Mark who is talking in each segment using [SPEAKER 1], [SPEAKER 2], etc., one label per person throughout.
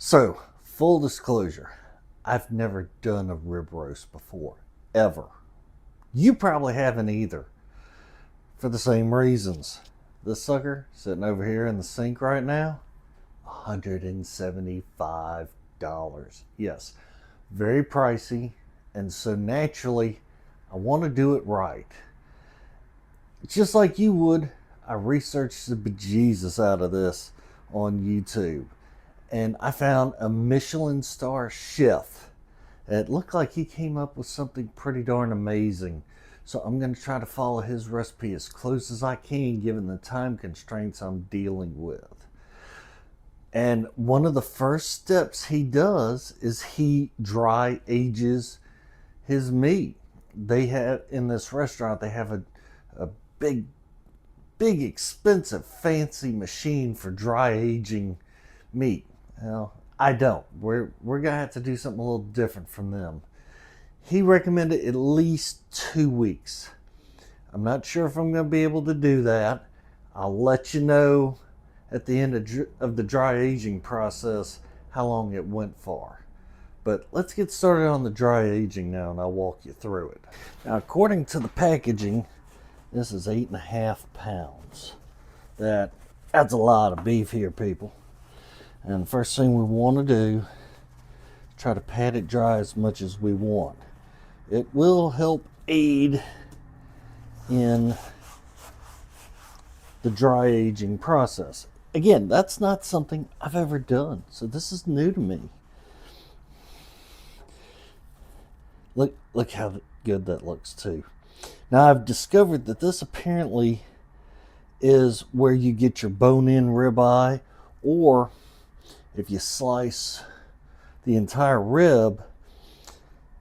[SPEAKER 1] So, full disclosure, I've never done a rib roast before, ever. You probably haven't either, for the same reasons. This sucker sitting over here in the sink right now, $175. Yes, very pricey, and so naturally, I want to do it right. Just like you would, I researched the bejesus out of this on YouTube, and I found a Michelin Star chef. It looked like he came up with something pretty darn amazing. So I'm going to try to follow his recipe as close as I can given the time constraints I'm dealing with. And one of the first steps he does is he dry ages his meat. They have, in this restaurant, they have a big, expensive, fancy machine for dry aging meat. Well, I don't. We're gonna have to do something a little different from them. He recommended at least 2 weeks. I'm not sure if I'm gonna be able to do that. I'll let you know at the end of the dry aging process how long it went for. But let's get started on the dry aging now, and I'll walk you through it. Now, according to the packaging, this is 8.5 pounds. That's a lot of beef here, people. And the first thing we want to do, try to pat it dry as much as we want. It will help aid in the dry aging process. Again, that's not something I've ever done, so this is new to me. Look how good that looks too. Now I've discovered that this apparently is where you get your bone-in ribeye, or if you slice the entire rib,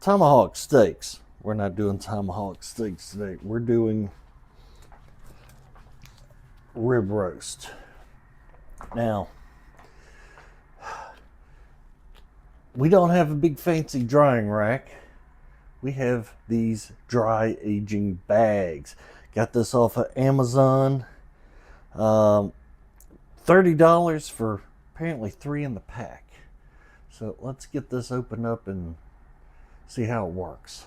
[SPEAKER 1] tomahawk steaks. We're not doing tomahawk steaks today. We're doing rib roast. Now, we don't have a big fancy drying rack. We have these dry aging bags. Got this off of Amazon. $30 for apparently 3 in the pack. So let's get this opened up and see how it works.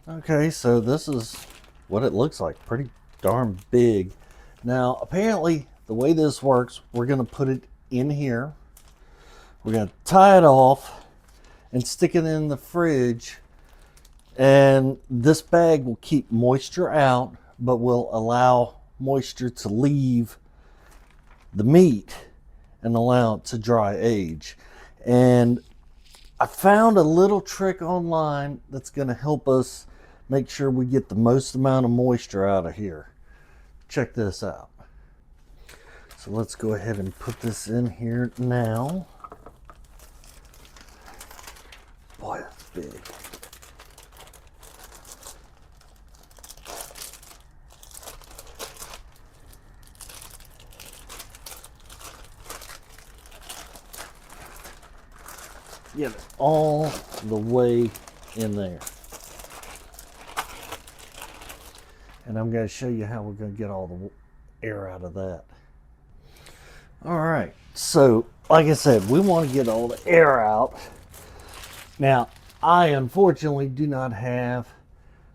[SPEAKER 1] Okay, so this is what it looks like. Pretty darn big. Now, apparently, the way this works, we're going to put it in here. We're going to tie it off and stick it in the fridge. And this bag will keep moisture out, but will allow moisture to leave the meat and allow it to dry age. And I found a little trick online that's going to help us make sure we get the most amount of moisture out of here. Check this out. So let's go ahead and put this in here now. Boy, that's big. Get it all the way in there. And I'm going to show you how we're going to get all the air out of that. All right, so like I said, we want to get all the air out. Now, I unfortunately do not have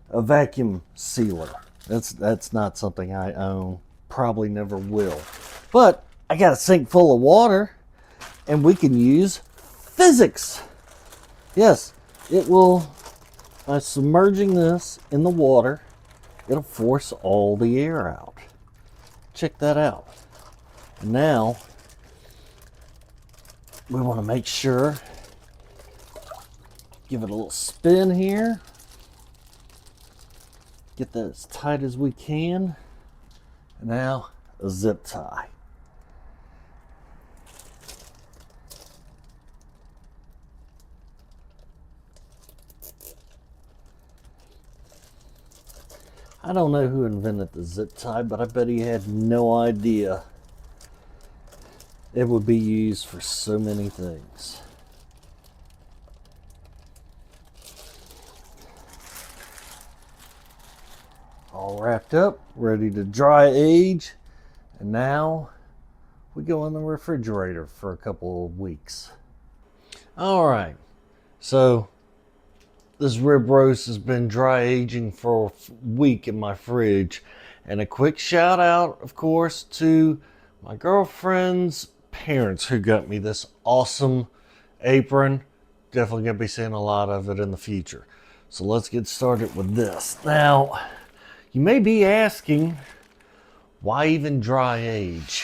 [SPEAKER 1] a vacuum sealer. That's not something I own, probably never will. But I got a sink full of water, and we can use physics. Yes, it will, by submerging this in the water, it'll force all the air out. Check that out. Now, we want to make sure, give it a little spin here. Get that as tight as we can. And now, a zip tie. I don't know who invented the zip tie, but I bet he had no idea it would be used for so many things. All wrapped up, ready to dry age. And now we go in the refrigerator for a couple of weeks. All right, so this rib roast has been dry aging for a week in my fridge. And a quick shout out, of course, to my girlfriend's parents who got me this awesome apron. Definitely going to be seeing a lot of it in the future. So let's get started with this. Now, you may be asking, why even dry age?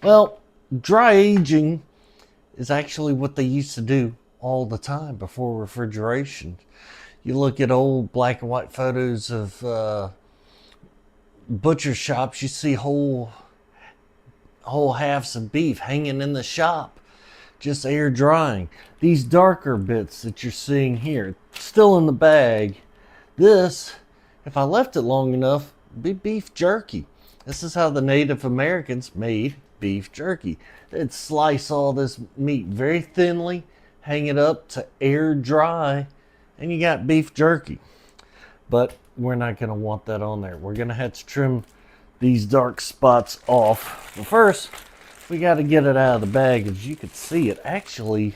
[SPEAKER 1] Well, dry aging is actually what they used to do all the time before refrigeration. You look at old black and white photos of butcher shops, you see whole halves of beef hanging in the shop, just air drying. These darker bits that you're seeing here, still in the bag. This, if I left it long enough, would be beef jerky. This is how the Native Americans made beef jerky. They'd slice all this meat very thinly, hang it up to air dry, and you got beef jerky. But we're not going to want that on there. We're going to have to trim these dark spots off. But first, we got to get it out of the bag. As you can see, it actually,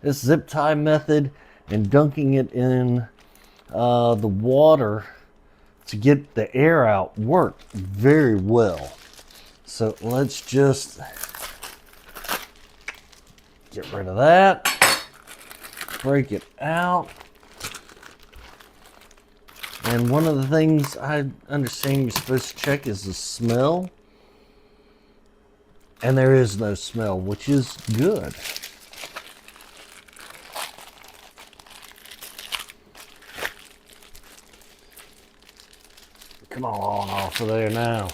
[SPEAKER 1] this zip tie method and dunking it in the water to get the air out worked very well. So let's just get rid of that, break it out. And one of the things I understand you're supposed to check is the smell. And there is no smell, which is good. Come on off of there now.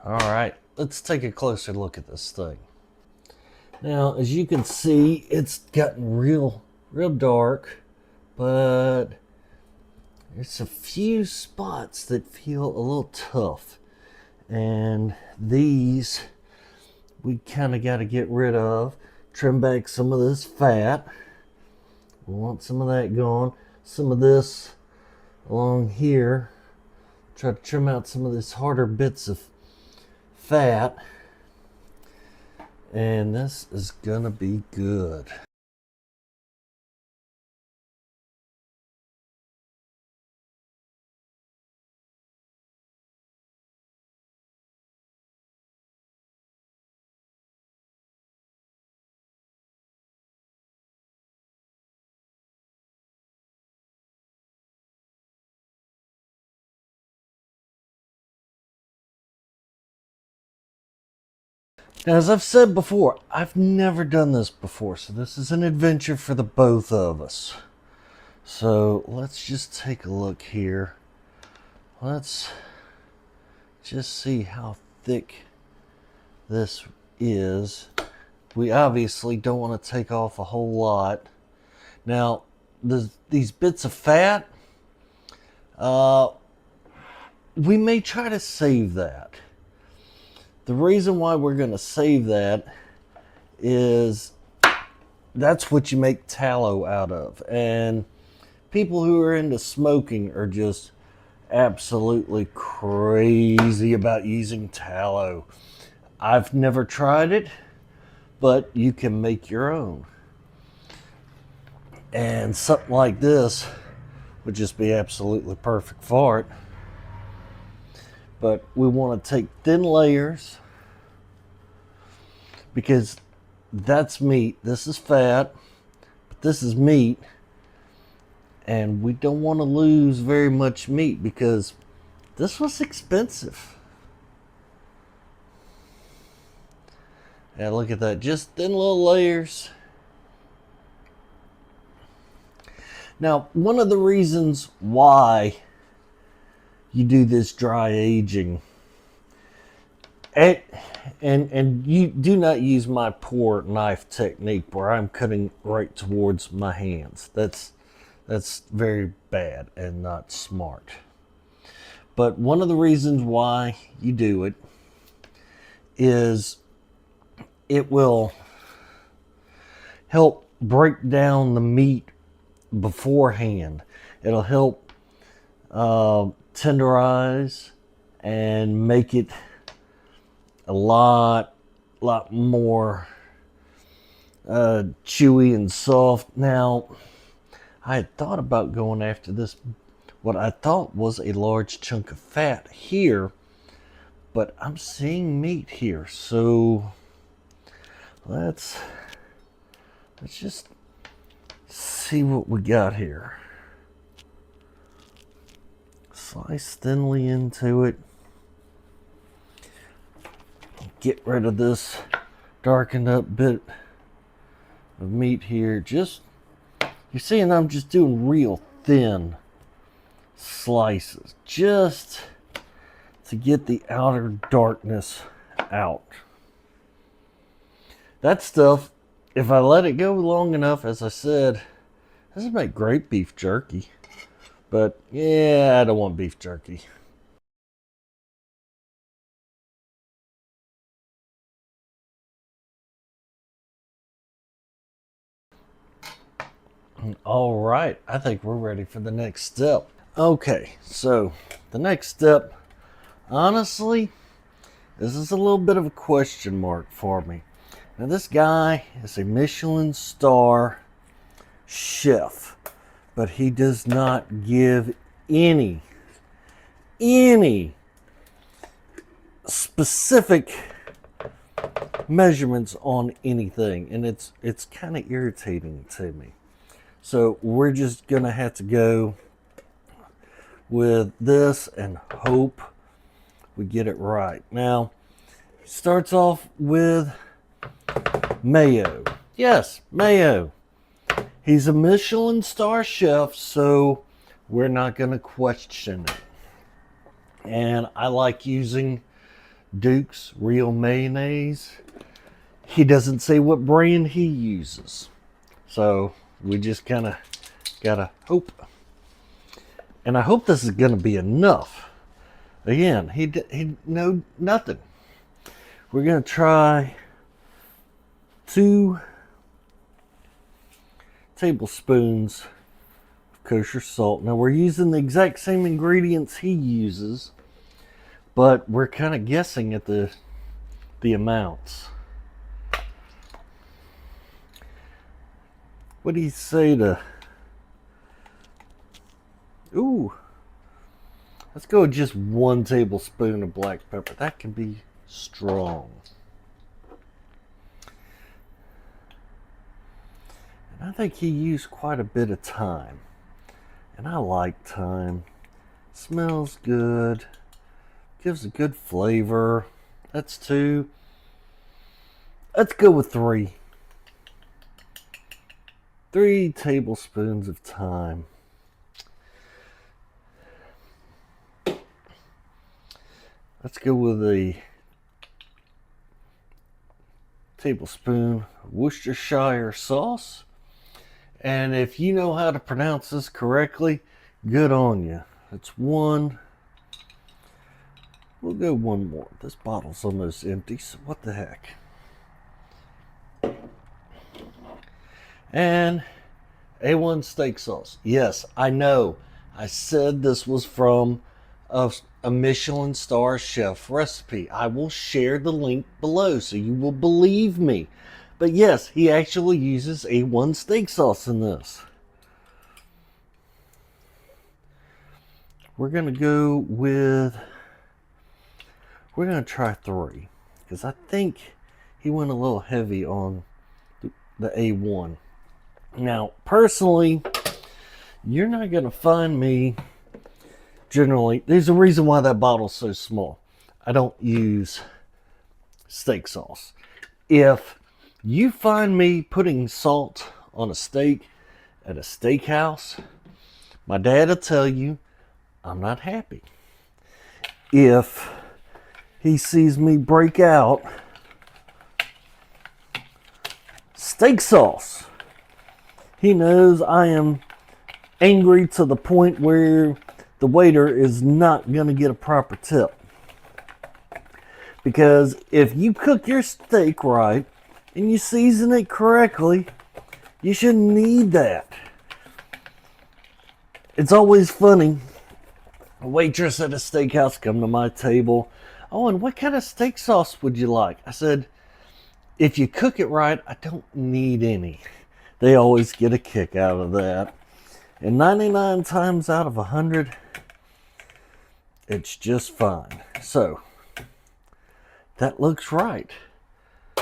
[SPEAKER 1] All right, let's take a closer look at this thing. Now, as you can see, it's gotten real dark, but there's a few spots that feel a little tough. And these we kind of got to get rid of. Trim back some of this fat. We want some of that gone. Some of this along here. Try to trim out some of these harder bits of fat. And this is gonna be good. Now, as I've said before, I've never done this before, so this is an adventure for the both of us. So let's just take a look here. Let's just see how thick this is. We obviously don't want to take off a whole lot. Now, these bits of fat, we may try to save that. The reason why we're going to save that is that's what you make tallow out of. And people who are into smoking are just absolutely crazy about using tallow. I've never tried it, but you can make your own. And something like this would just be absolutely perfect for it. But we want to take thin layers because that's meat. This is fat, but this is meat. And we don't want to lose very much meat because this was expensive. Yeah, look at that. Just thin little layers. Now, one of the reasons why you do this dry aging, and you do not use my poor knife technique where I'm cutting right towards my hands. That's very bad and not smart. But one of the reasons why you do it is it will help break down the meat beforehand. It'll help tenderize and make it a lot more chewy and soft. Now, I had thought about going after this, what I thought was a large chunk of fat here, but I'm seeing meat here, so let's just see what we got here. Slice thinly into it. Get rid of this darkened up bit of meat here. Just, you're seeing I'm just doing real thin slices just to get the outer darkness out. That stuff, if I let it go long enough, as I said, this would make great beef jerky. But yeah, I don't want beef jerky. All right, I think we're ready for the next step. Okay, so the next step, honestly, this is a little bit of a question mark for me. Now, this guy is a Michelin Star chef, but he does not give any specific measurements on anything, and it's kind of irritating to me. So we're just gonna have to go with this and hope we get it right. Now, starts off with mayo. Yes, mayo. He's a Michelin Star chef, so we're not going to question it. And I like using Duke's real mayonnaise. He doesn't say what brand he uses, so we just kind of gotta hope. And I hope this is going to be enough. Again, he know nothing. We're going to try 2 tablespoons of kosher salt. Now, we're using the exact same ingredients he uses, but we're kind of guessing at the amounts. What do you say to... Ooh, let's go with just 1 tablespoon of black pepper. That can be strong. And I think he used quite a bit of thyme. And I like thyme. Smells good. Gives a good flavor. That's 2. Let's go with 3. 3 tablespoons of thyme. Let's go with a tablespoon of Worcestershire sauce. And if you know how to pronounce this correctly, good on you. That's 1. We'll go 1 more. This bottle's almost empty, so what the heck. And A1 steak sauce. Yes, I know. I said this was from a Michelin Star chef recipe. I will share the link below so you will believe me. But yes, he actually uses A1 steak sauce in this. We're going to go with... We're going to try 3. Because I think he went a little heavy on the A1. Now, personally, you're not going to find me... Generally, there's a reason why that bottle's so small. I don't use steak sauce. If you find me putting salt on a steak at a steakhouse, my dad will tell you I'm not happy. If he sees me break out steak sauce, he knows I am angry to the point where the waiter is not going to get a proper tip. Because if you cook your steak right and you season it correctly, You shouldn't need that. It's always funny. A waitress at a steakhouse come to my table. Oh, and what kind of steak sauce would you like? I said, if you cook it right, I don't need any. They always get a kick out of that. And 99 times out of 100, it's just fine. So, that looks right.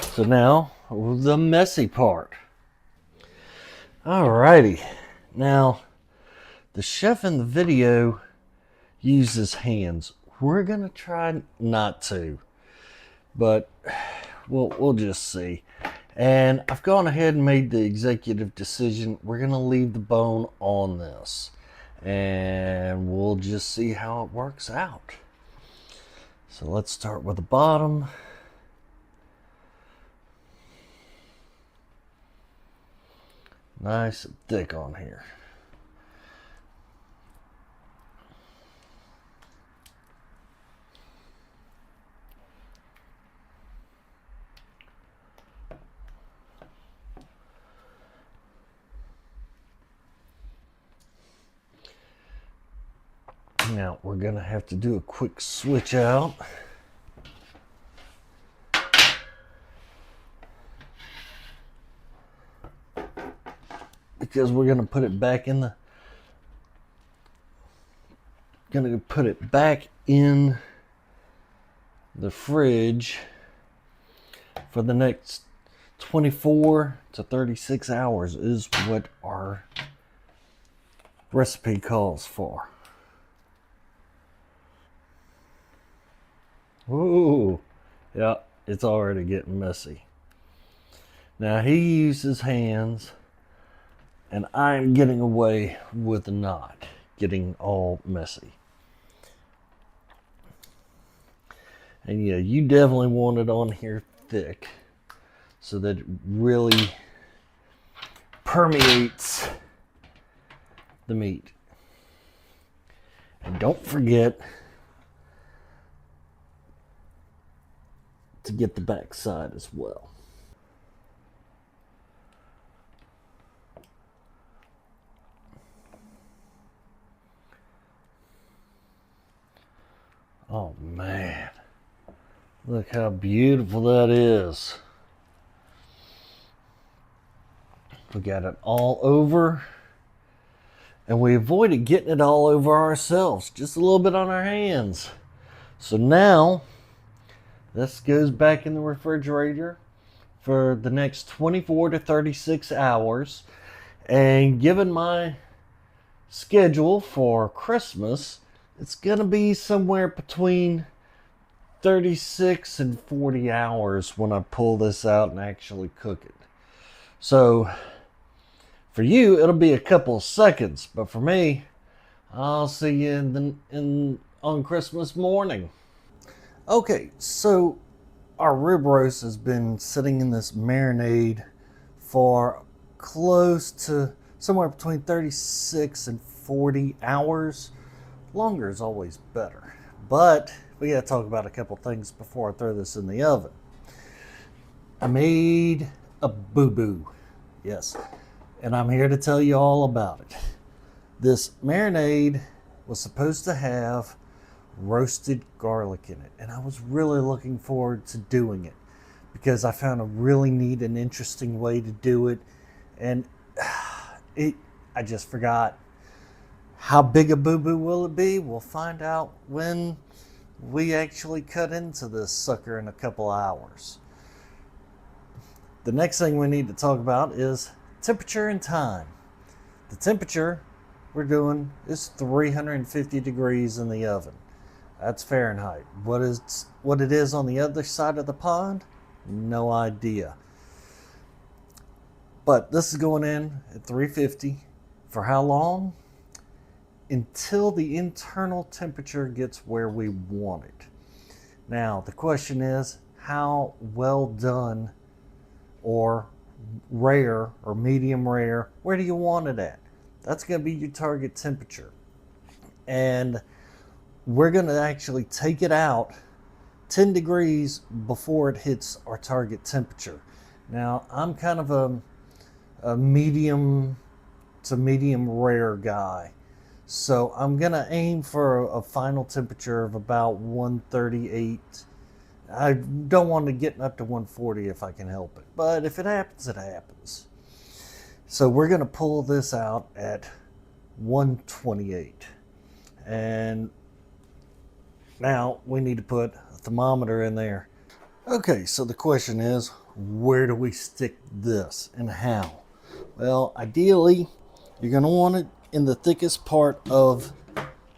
[SPEAKER 1] So now, the messy part. Alrighty. Now, the chef in the video uses hands. We're gonna try not to, but we'll just see. And I've gone ahead and made the executive decision. We're gonna leave the bone on this, and we'll just see how it works out. So let's start with the bottom. Nice and thick on here. Now we're gonna have to do a quick switch out. Because we're gonna put it back in the fridge for the next 24 to 36 hours is what our recipe calls for. Ooh, yeah, it's already getting messy. Now he uses hands, and I'm getting away with not getting all messy. And yeah, you definitely want it on here thick so that it really permeates the meat. And don't forget to get the back side as well. Oh man, look how beautiful that is. We got it all over, and we avoided getting it all over ourselves, just a little bit on our hands. So now this goes back in the refrigerator for the next 24 to 36 hours. And given my schedule for Christmas, it's going to be somewhere between 36 and 40 hours when I pull this out and actually cook it. So for you, it'll be a couple of seconds, but for me, I'll see you on Christmas morning. Okay, so our rib roast has been sitting in this marinade for close to somewhere between 36 and 40 hours. Longer is always better, but we got to talk about a couple things before I throw this in the oven. I made a boo-boo, yes, and I'm here to tell you all about it. This marinade was supposed to have roasted garlic in it, and I was really looking forward to doing it because I found a really neat and interesting way to do it, and I just forgot. How big a boo-boo will it be? We'll find out when we actually cut into this sucker in a couple hours. The next thing we need to talk about is temperature and time. The temperature we're doing is 350 degrees in the oven. That's Fahrenheit. What it is on the other side of the pond? No idea. But this is going in at 350. For how long? Until the internal temperature gets where we want it. Now, the question is, how well done or rare or medium rare, where do you want it at? That's going to be your target temperature. And we're going to actually take it out 10 degrees before it hits our target temperature. Now, I'm kind of a medium to medium rare guy. So I'm gonna aim for a final temperature of about 138. I don't want to get up to 140 if I can help it, but if it happens, it happens. So we're gonna pull this out at 128, and now we need to put a thermometer in there. Okay, so the question is, where do we stick this and how? Well, ideally, you're going to want it in the thickest part of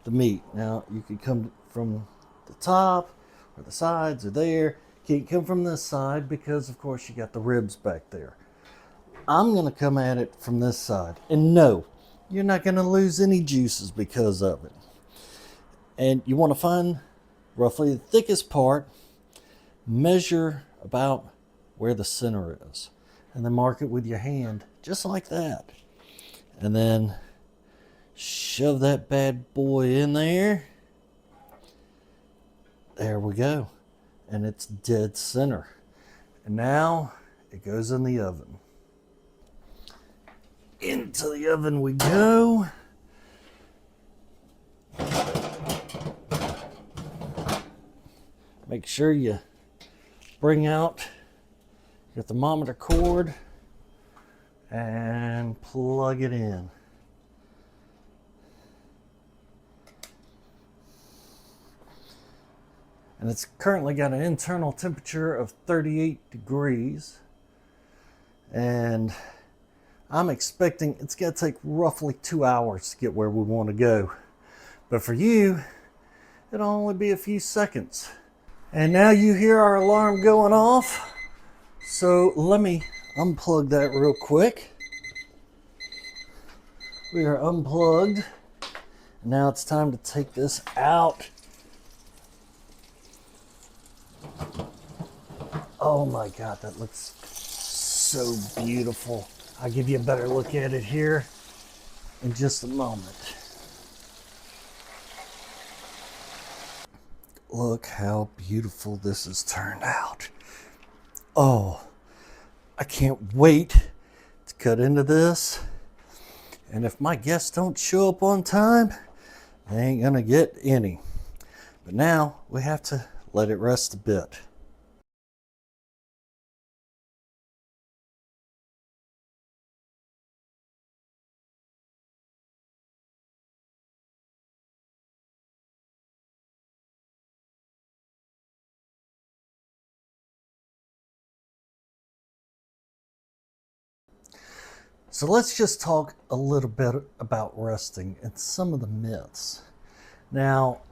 [SPEAKER 1] the meat. Now, you could come from the top or the sides or there. Can't come from this side because, of course, you got the ribs back there. I'm going to come at it from this side. And no, you're not going to lose any juices because of it. And you want to find roughly the thickest part, measure about where the center is, and then mark it with your hand just like that, and then shove that bad boy in there. There we go, and it's dead center. And now it goes in the oven. Into the oven we go. Make sure you bring out your thermometer cord and plug it in. And it's currently got an internal temperature of 38 degrees. And I'm expecting it's going to take roughly 2 hours to get where we want to go. But for you, it'll only be a few seconds. And now you hear our alarm going off. So let me unplug that real quick. We are unplugged. Now it's time to take this out. Oh my God, that looks so beautiful. I'll give you a better look at it here in just a moment. Look how beautiful this has turned out. Oh, I can't wait to cut into this. And if my guests don't show up on time, they ain't gonna get any. But now we have to let it rest a bit. So let's just talk a little bit about resting and some of the myths. Now,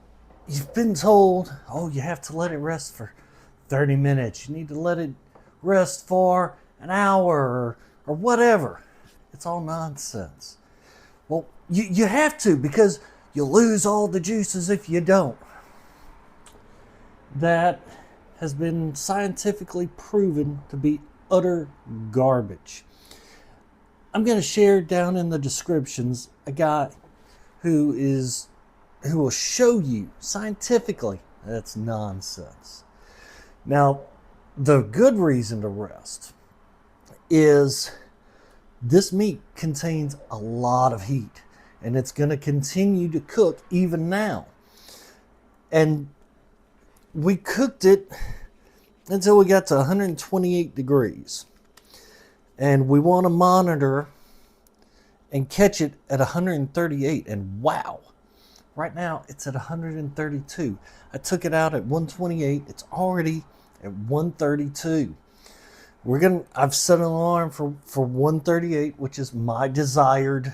[SPEAKER 1] you've been told, oh, you have to let it rest for 30 minutes. You need to let it rest for an hour or whatever. It's all nonsense. Well, you have to, because you lose all the juices if you don't. That has been scientifically proven to be utter garbage. I'm going to share down in the descriptions a guy who will show you scientifically that's nonsense. Now, the good reason to rest is this meat contains a lot of heat, and it's going to continue to cook even now. And we cooked it until we got to 128 degrees. And we want to monitor and catch it at 138. And wow, right now it's at 132. I took it out at 128. It's already at 132. I've set an alarm for 138, which is my desired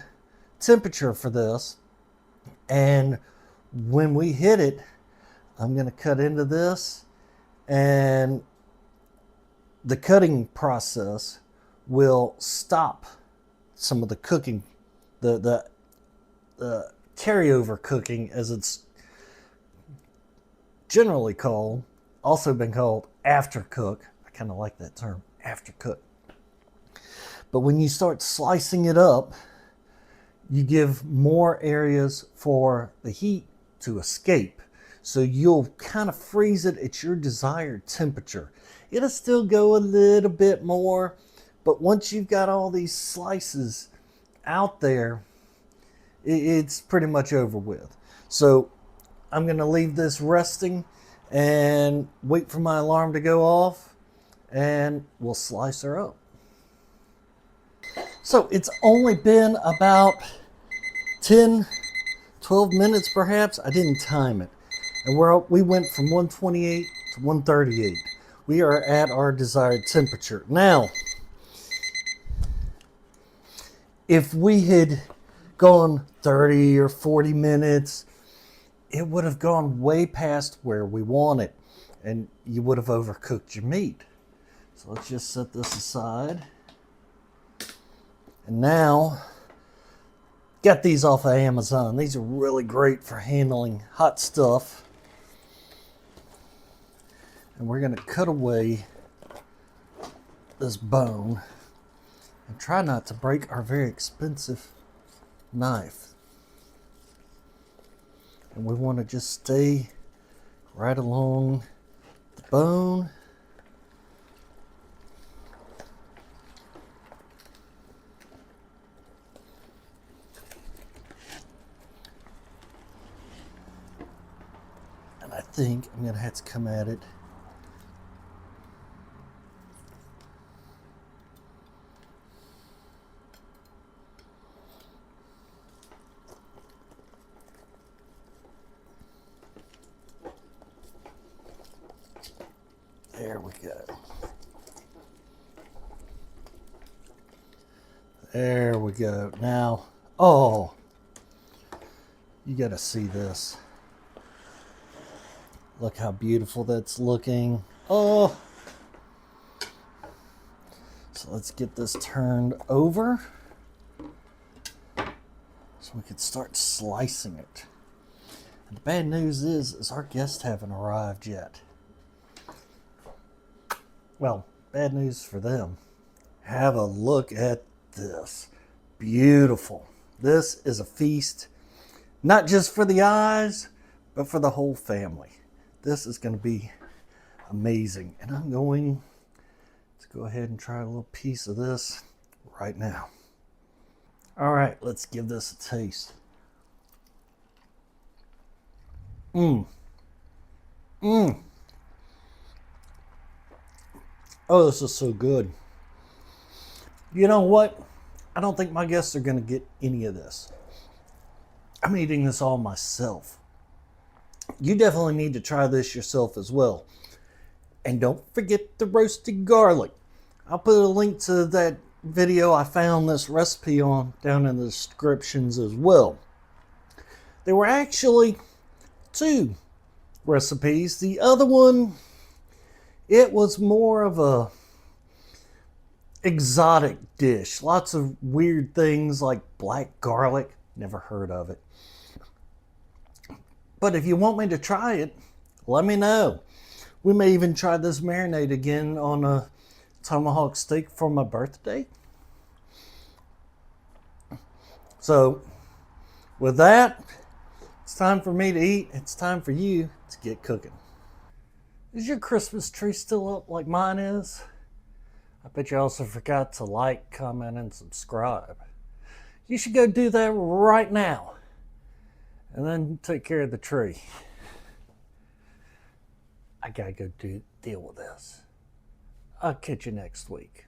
[SPEAKER 1] temperature for this. And when we hit it, I'm going to cut into this, and the cutting process will stop some of the cooking, the carryover cooking, as it's generally called, also been called after cook. I kind of like that term, after cook. But when you start slicing it up, you give more areas for the heat to escape. So you'll kind of freeze it at your desired temperature. It'll still go a little bit more, But once you've got all these slices out there, it's pretty much over with. So I'm going to leave this resting and wait for my alarm to go off, and we'll slice her up. So it's only been about 10, 12 minutes perhaps. I didn't time it. And we went from 128 to 138. We are at our desired temperature. Now, if we had gone 30 or 40 minutes, it would have gone way past where we want it, and you would have overcooked your meat. So let's just set this aside. And now, got these off of Amazon. These are really great for handling hot stuff. And we're going to cut away this bone and try not to break our very expensive knife. And we want to just stay right along the bone. And I think I'm going to have to come at it There we go. There we go. Now, oh, you got to see this. Look how beautiful that's looking. Oh. So let's get this turned over so we can start slicing it. And the bad news is our guests haven't arrived yet. Well, bad news for them. Have a look at this. Beautiful. This is a feast, not just for the eyes, but for the whole family. This is going to be amazing. And I'm going to go ahead and try a little piece of this right now. All right, let's give this a taste. Oh, this is so good. You know what? I don't think my guests are going to get any of this. I'm eating this all myself. You definitely need to try this yourself as well. And don't forget the roasted garlic. I'll put a link to that video I found this recipe on down in the descriptions as well. There were actually 2 recipes. The other one, it was more of a exotic dish. Lots of weird things like black garlic. Never heard of it. But if you want me to try it, let me know. We may even try this marinade again on a tomahawk steak for my birthday. So, with that, it's time for me to eat. It's time for you to get cooking. Is your Christmas tree still up like mine is? I bet you also forgot to like, comment, and subscribe. You should go do that right now. And then take care of the tree. I gotta go deal with this. I'll catch you next week.